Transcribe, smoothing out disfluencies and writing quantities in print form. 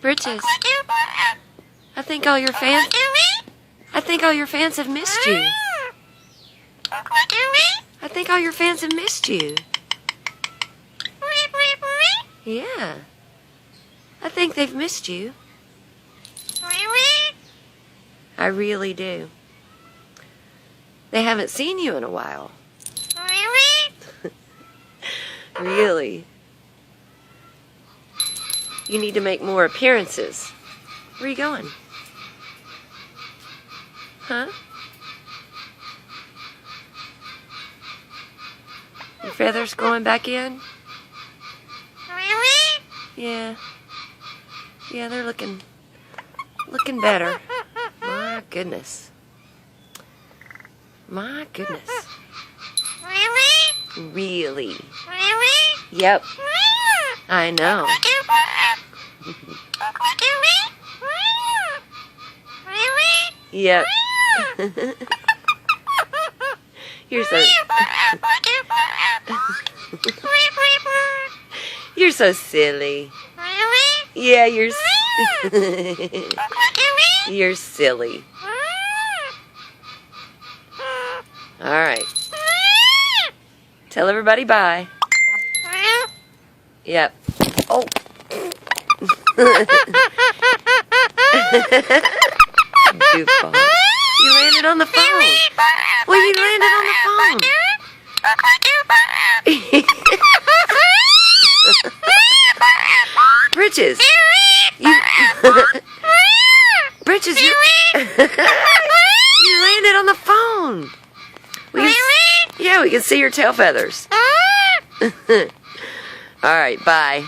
Britches, I think all your fans have missed you. I think all your fans have missed you. Yeah. I think they've missed you. I really do. They haven't seen you in a while. Really. You need to make more appearances. Where are you going? Huh? Your feathers going back in? Yeah. Yeah, they're looking better. My goodness. My goodness. Really? Yep. I know. Yep. You're so You're so silly. Yeah, you're silly. All right. Tell everybody bye. Yep. Oh. Goofball. You landed on the phone. Well, you landed on the phone. Britches. Britches, you landed on the phone. Yeah, we can see your tail feathers. All right, bye.